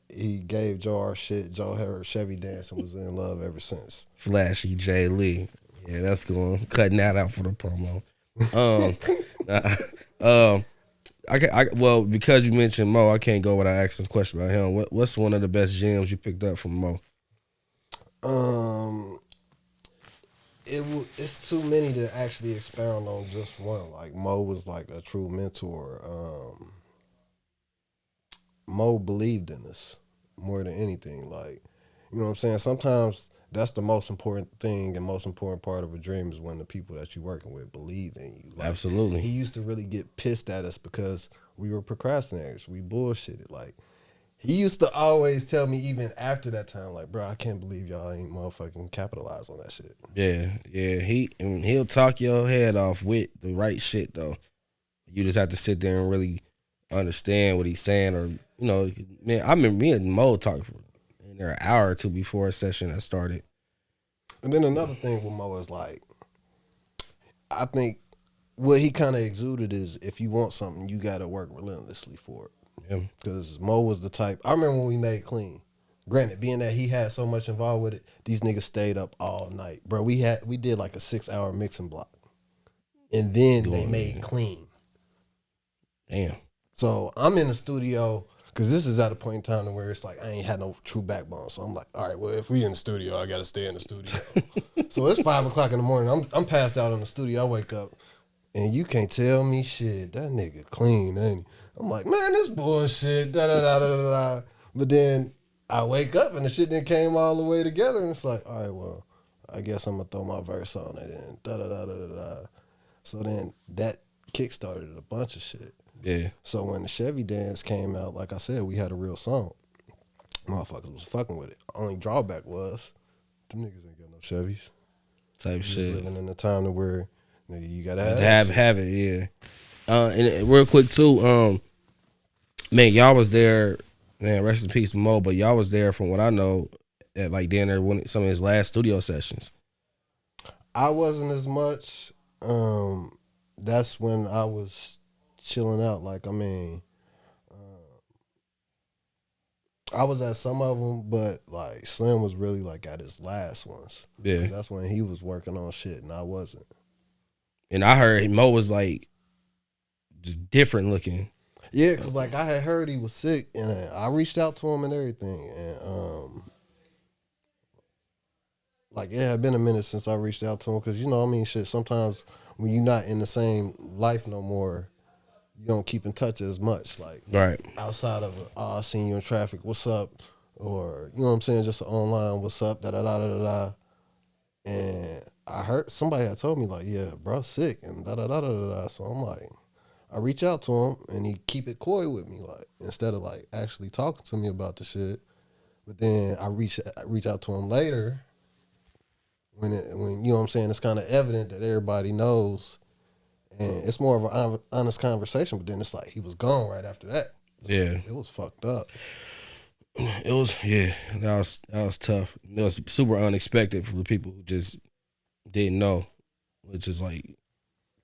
he gave Joe our shit. Joe heard Chevy Dance and was in love ever since. Flashy Jay Lee. Yeah, that's cool. I'm cutting that out for the promo. Well, because you mentioned Mo, I can't go without asking a question about him. What's one of the best gems you picked up from Mo? It's too many to actually expound on just one. Like Mo was like a true mentor. Mo believed in us more than anything. Like, you know what I'm saying? Sometimes that's the most important thing and most important part of a dream is when the people that you're working with believe in you. Like, Absolutely. He used to really get pissed at us because we were procrastinators. We bullshitted. Like, he used to always tell me even after that time, like, bro, I can't believe y'all ain't motherfucking capitalize on that shit. Yeah. He'll talk your head off with the right shit though. You just have to sit there and really understand what he's saying, or man, I remember me and Mo talking for in there an hour or two before a session that started. And then another thing with Mo is like, I think what he kind of exuded is if you want something, you got to work relentlessly for it. Yeah. Because Mo was the type. I remember when we made Clean. Granted, being that he had so much involved with it, these niggas stayed up all night, bro. We did like a 6-hour mixing block, and then they made Clean. Damn. So I'm in the studio because this is at a point in time where it's like I ain't had no true backbone. So I'm like, all right, well, if we in the studio, I got to stay in the studio. So it's 5 o'clock in the morning. I'm passed out in the studio. I wake up, and you can't tell me shit. That nigga clean, ain't he? I'm like, man, this bullshit. Da da da da da. But then I wake up and the shit then came all the way together, and it's like, all right, well, I guess I'm gonna throw my verse on it and da da da da da. So then that kickstarted a bunch of shit. Yeah. So when the Chevy Dance came out, like I said, we had a real song. Motherfuckers was fucking with it. Only drawback was them niggas ain't got no Chevys. Type We shit. was living in a time to where nigga, you gotta Have it, yeah. And real quick too, man, y'all was there, man, rest in peace Mo, but y'all was there from what I know at like dinner when some of his last studio sessions. I wasn't as much. That's when I was chilling out. Like, I mean, I was at some of them, but like Slim was really like at his last ones. Yeah. That's when he was working on shit and I wasn't. And I heard Mo was like just different looking. Yeah, because like I had heard he was sick and I reached out to him and everything. And like it had been a minute since I reached out to him because, you know, I mean, shit, sometimes when you're not in the same life no more, you don't keep in touch as much. Like, Right. outside of, I seen you in traffic, what's up? Or, you know what I'm saying, just online, what's up, da-da-da-da-da. And I heard, somebody had told me, like, yeah, bro, sick, and da-da-da-da-da. So I'm like, I reach out to him, and he keep it coy with me, like, instead of, like, actually talking to me about the shit. But then I reach out to him later, when you know what I'm saying, it's kind of evident that everybody knows, and it's more of an honest conversation. But then it's like he was gone right after that. Yeah, it was fucked up. It was that was tough. It was super unexpected for the people who just didn't know, which is like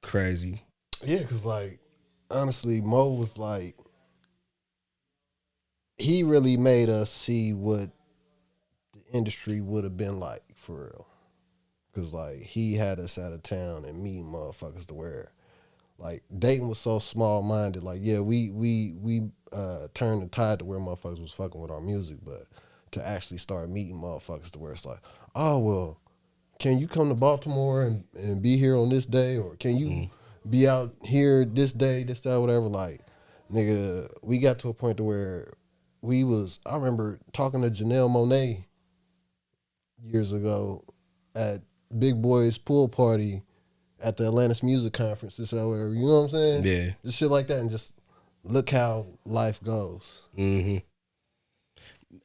crazy. Yeah, because like honestly, Mo was like, he really made us see what the industry would have been like for real. Because like he had us out of town and meeting motherfuckers to where like Dayton was so small minded. Like yeah, we turned the tide to where motherfuckers was fucking with our music, but to actually start meeting motherfuckers to where it's like, oh well, can you come to Baltimore and be here on this day, or can you be out here this day, this that, whatever. Like nigga, we got to a point to where I remember talking to Janelle Monáe years ago at Big Boy's pool party at the Atlantis Music Conference, this that, whatever. You know what I'm saying? Yeah, just shit like that, and just look how life goes. Mm-hmm.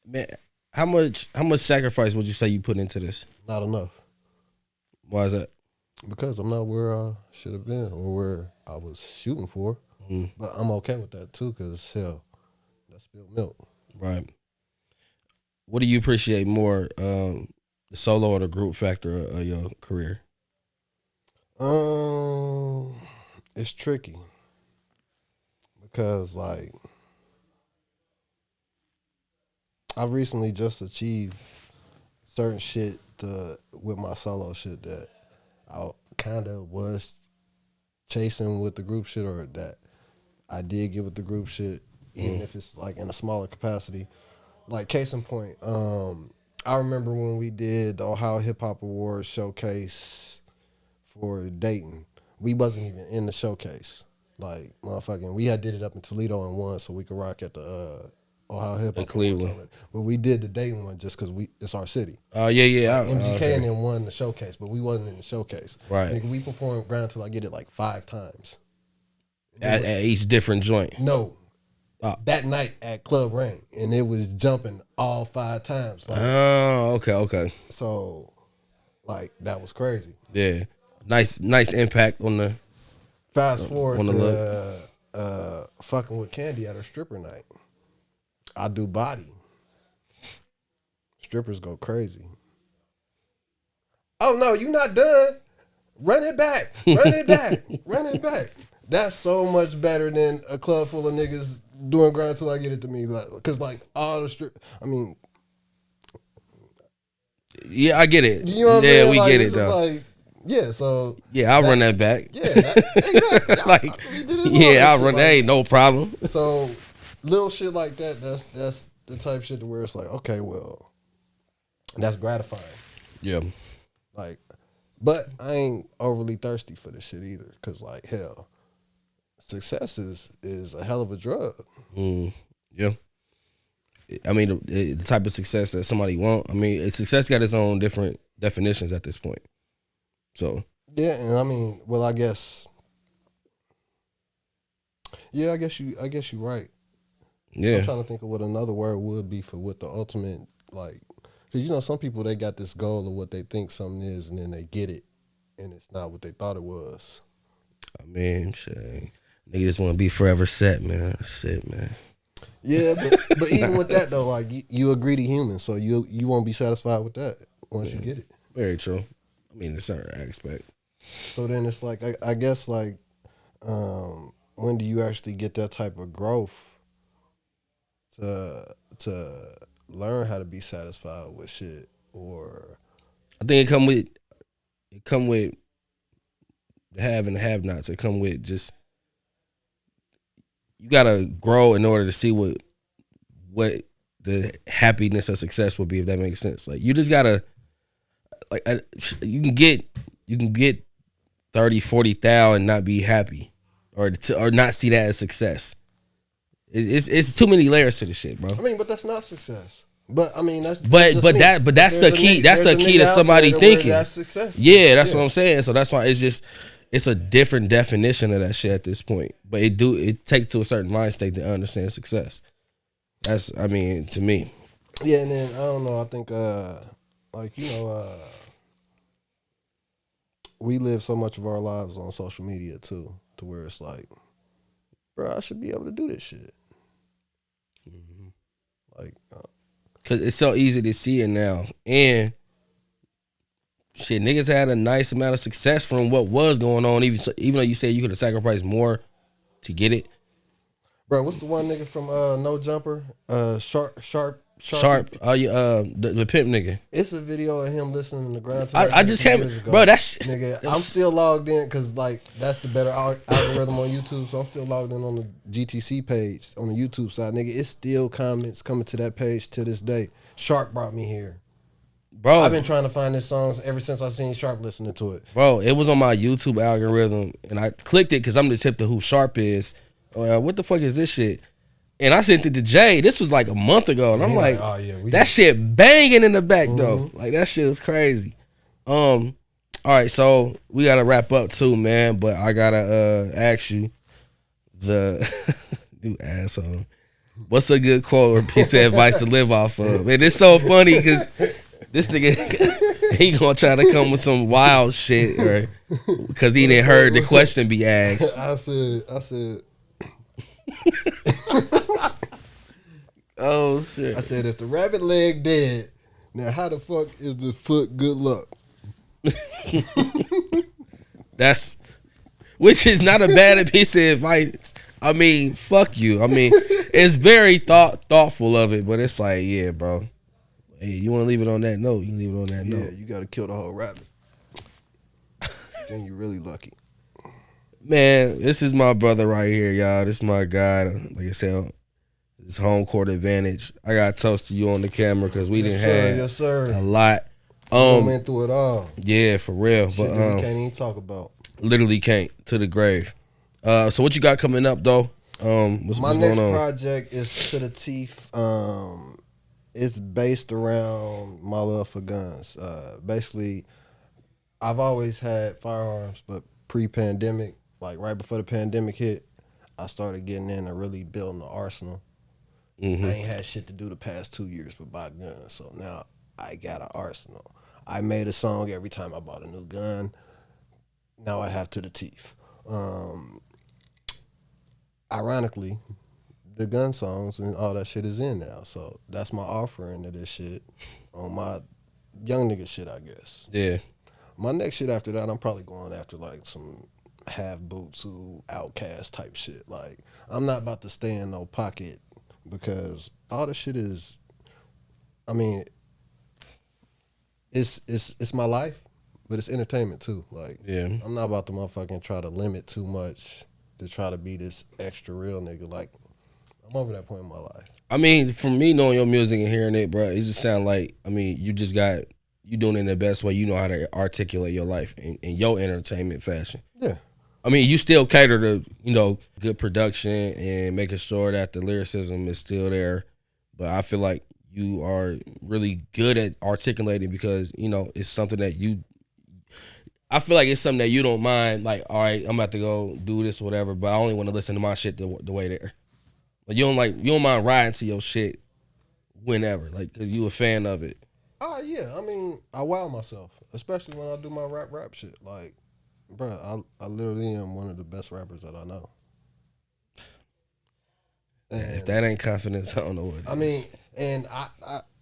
Man, how much sacrifice would you say you put into this? Not enough. Why is that? Because I'm not where I should have been or where I was shooting for. But I'm okay with that too, because hell, that's spilled milk. Right. What do you appreciate more, the solo or the group factor of your career? It's tricky because like I've recently just achieved certain shit with my solo shit that I kind of was chasing with the group shit, or that I did get with the group shit, even if it's like in a smaller capacity. Like case in point, I remember when we did the Ohio Hip Hop Awards showcase for Dayton. We wasn't even in the showcase. Like motherfucking, we had did it up in Toledo and won, so we could rock at the Ohio Hip Hop Awards. But we did the Dayton one just because it's our city. Oh yeah. Like, MGK and then won the showcase, but we wasn't in the showcase. Right. Nigga, we performed Grind Till I Get It like 5 times. At each different joint? No. That night at Club Rain, and it was jumping all 5 times. Like, oh, okay. So, like, that was crazy. Yeah. Nice impact on the. Fast forward to fucking with Candy at her stripper night. I do body. Strippers go crazy. Oh no, you not done. Run it back. Run it back. That's so much better than a club full of niggas doing Grind Till I Get It to me. Like, cause like all the yeah, I get it. You know what I'm saying? We like, get it though. Like, yeah, so I'll run that back. Yeah, exactly. Like, I'll run. That ain't no problem. So little shit like that. That's the type of shit where it's like, okay, well, that's gratifying. Yeah. Like, but I ain't overly thirsty for this shit either. Cause like hell, success is a hell of a drug. Yeah. I mean, the type of success that somebody want. I mean, success got its own different definitions at this point. So yeah, and I mean, well, I guess you're right. Yeah, I'm trying to think of what another word would be for what the ultimate, like, because you know some people, they got this goal of what they think something is, and then they get it, and it's not what they thought it was. I mean, shit, nigga just want to be forever set, man. That's it, man. Yeah, but even with that though, like you a greedy human, so you won't be satisfied with that once you get it. Very true. I mean, it's certain aspect. So then it's like I guess like when do you actually get that type of growth to learn how to be satisfied with shit? Or I think it come with the have and the have nots. It come with just you gotta grow in order to see what the happiness of success would be, if that makes sense. Like you just gotta you can get 30, 40,000 and not be happy, or not see that as success. It's too many layers to the shit, bro. I mean, but that's not success. But I mean, that's that's the key. That's the key to somebody thinking. That's success. Yeah, that's what I'm saying. So that's why it's a different definition of that shit at this point. But it takes to a certain mind state to understand success. That's, I mean, to me. Yeah, and then I don't know. I think we live so much of our lives on social media too, to where it's like, bro, I should be able to do this shit. Like, Cause it's so easy to see it now, and shit, niggas had a nice amount of success from what was going on. Even though you said you could have sacrificed more to get it. bro, what's the one nigga from No Jumper? Sharp. Oh yeah, the pimp nigga. It's a video of him listening to Grind. I just came, bro. That's nigga. I'm still logged in because like that's the better algorithm on YouTube. So I'm still logged in on the GTC page on the YouTube side, nigga. It's still comments coming to that page to this day. Sharp brought me here, bro. I've been trying to find this song ever since I seen Sharp listening to it. Bro, it was on my YouTube algorithm, and I clicked it because I'm just hip to who Sharp is. What the fuck is this shit? And I sent it to Jay. This was like a month ago, and I'm like, oh yeah, that shit banging in the back though. Like that shit was crazy. All right, so we gotta wrap up too, man. But I gotta ask you, the you asshole, what's a good quote or piece of advice to live off of? And it's so funny because this nigga he gonna try to come with some wild shit, or because he didn't heard the question be asked. I said. Oh shit! I said, if the rabbit leg dead, now how the fuck is the foot good luck? Which is not a bad piece of advice. I mean, fuck you. I mean, it's very thoughtful of it, but it's like, yeah, bro. Hey, you want to leave it on that note? You can leave it on that note. Yeah, you got to kill the whole rabbit. Then you're really lucky. Man, this is my brother right here, y'all. This is my guy. Like I said, this home court advantage. I got to toast to you on the camera because we didn't have a lot. We went through it all. Yeah, for real. Shit but that we can't even talk about. Literally can't, to the grave. So what you got coming up though? What's my going next on? project is To the Teeth. It's based around my love for guns. Basically, I've always had firearms, but pre-pandemic, like right before the pandemic hit, I started getting in and really building the arsenal. Mm-hmm. I ain't had shit to do the past 2 years but buy guns. So now I got an arsenal. I made a song every time I bought a new gun. Now I have To the Teeth. Ironically, the gun songs and all that shit is in now. So that's my offering to this shit on my young nigga shit, I guess. Yeah. My next shit after that, I'm probably going after like some half boots who outcast type shit. Like, I'm not about to stay in no pocket because all the shit is, I mean, it's my life, but it's entertainment too. Like, Yeah. I'm not about to motherfucking try to limit too much to try to be this extra real nigga. Like, I'm over that point in my life. I mean, from me knowing your music and hearing it, bro, it just sound like, I mean, you doing it in the best way you know how to articulate your life in your entertainment fashion. Yeah. I mean, you still cater to, good production and making sure that the lyricism is still there. But I feel like you are really good at articulating because, it's something that I feel like it's something that you don't mind. Like, all right, I'm about to go do this or whatever, but I only want to listen to my shit the way there. Like, you don't mind riding to your shit whenever, like, because you a fan of it. Oh, yeah. I mean, I wow myself, especially when I do my rap shit. Like, bro, I literally am one of the best rappers that I know. And If that ain't confidence, I don't know what it is. I mean, and I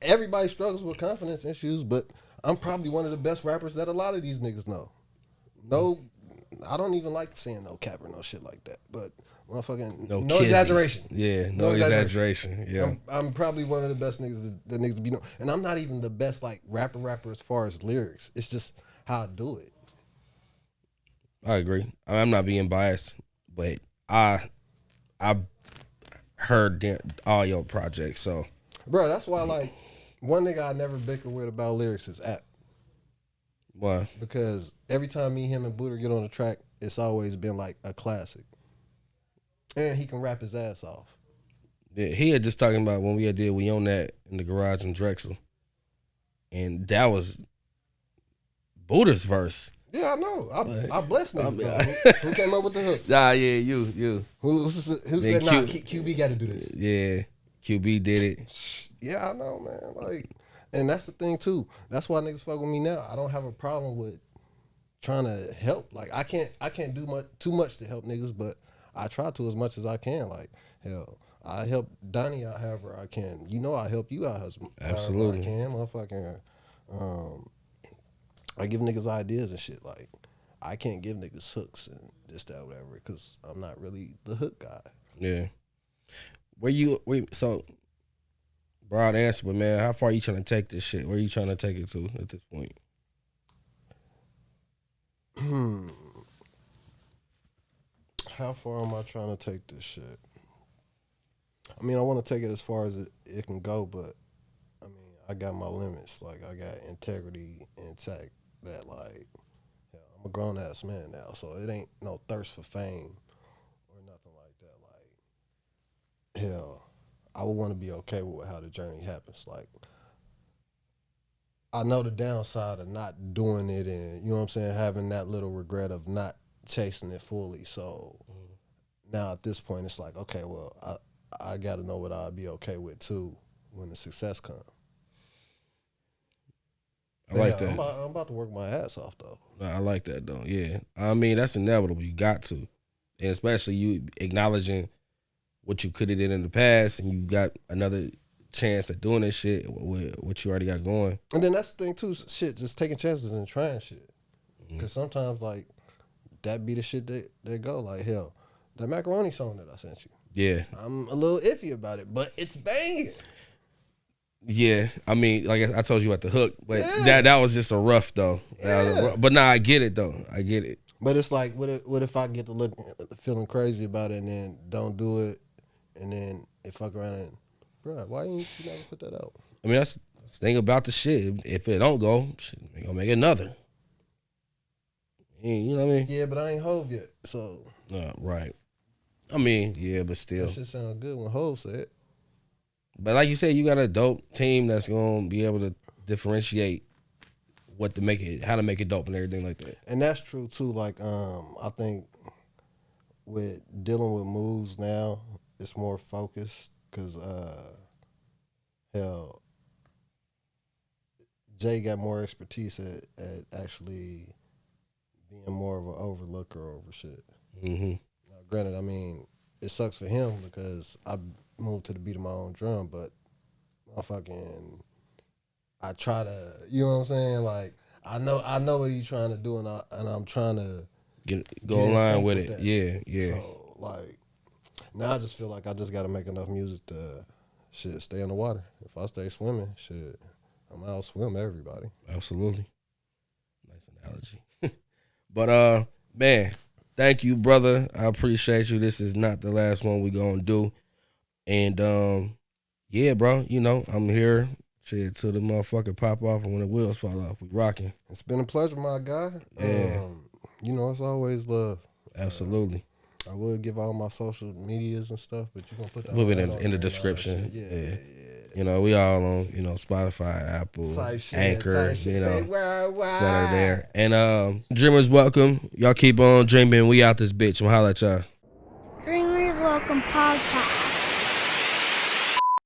everybody struggles with confidence issues, but I'm probably one of the best rappers that a lot of these niggas know. No, I don't even like saying no cap or no shit like that, but motherfucking no exaggeration. Yeah, no exaggeration. Yeah, I'm probably one of the best niggas that niggas be known, and I'm not even the best like rapper as far as lyrics. It's just how I do it. I agree. I'm not being biased, but I heard all your projects, so bro, that's why like one nigga I never bicker with about lyrics is App. Why? Because every time me, him, and Bluter get on the track, it's always been like a classic. And he can rap his ass off. Yeah, he had just talking about when we did We Own That in the garage in Drexel. And that was Buddha's verse. Yeah, I know. I bless niggas though. Who came up with the hook? Nah, yeah, you. Who said, QB got to do this? Yeah, QB did it. Yeah, I know, man. Like, and that's the thing too. That's why niggas fuck with me now. I don't have a problem with trying to help. Like I can't do too much to help niggas, but I try to as much as I can. Like hell, I help Donnie out however I can. You know, I help you out however I can. Motherfucking, I give niggas ideas and shit. Like I can't give niggas hooks and this, that, whatever, because I'm not really the hook guy. Yeah. So broad answer, but man, how far are you trying to take this shit? Where are you trying to take it to at this point? How far am I trying to take this shit? I mean, I want to take it as far as it can go, but I mean, I got my limits. Like, I got integrity intact that, like, hell, I'm a grown-ass man now, so it ain't no thirst for fame or nothing like that. Like, hell, I would want to be okay with how the journey happens. Like, I know the downside of not doing it and, you know what I'm saying, having that little regret of not chasing it fully. So now at this point, it's like, okay, well, I got to know what I'll be okay with too when the success comes. I like that. I'm about to work my ass off though. I like that though. Yeah, I mean that's inevitable. You got to, and especially you acknowledging what you could have did in the past, and you got another chance at doing this shit with what you already got going. And then that's the thing too, shit, just taking chances and trying shit. Because sometimes like that be the shit that go. Like hell, that macaroni song that I sent you. Yeah, I'm a little iffy about it, but it's banging. Yeah, I mean, like I told you about the hook, but that was just a rough though. But nah, I get it though. I get it. But it's like, what if I get to feeling crazy about it and then don't do it, and then it fuck around and, bro, why didn't you never put that out? I mean, that's the thing about the shit. If it don't go, shit, we gonna make another. You know what I mean? Yeah, but I ain't Hove yet, so. Right. I mean, yeah, but still. That shit sound good when Hove said it. But like you said, you got a dope team that's gonna be able to differentiate how to make it dope and everything like that. And that's true too. Like, I think with dealing with moves now, it's more focused because hell, Jay got more expertise at actually being more of an overlooker over shit. Mm-hmm. Now, granted, I mean, it sucks for him because I moved to the beat of my own drum, but I try to, you know what I'm saying? Like, I know what he's trying to do, and I'm trying to go along with it. Yeah. So like, now I just feel like I just got to make enough music to stay in the water. If I stay swimming, I'm out swim everybody. Absolutely. Nice analogy. But man, thank you, brother. I appreciate you. This is not the last one we gonna do. And yeah, bro, you know, I'm here. Shit, till the motherfucker pop off and when the wheels fall off, we rocking. It's been a pleasure, my guy. Yeah. You know, it's always love. Absolutely. I would give all my social medias and stuff, but you gonna put that we'll put it in the description. Yeah. You know, we all on, you know, Spotify, Apple, Anchor, you know, center there. And Dreamers welcome. Y'all keep on dreaming. We out this bitch. I'm holla at y'all. Dreamers Welcome Podcast.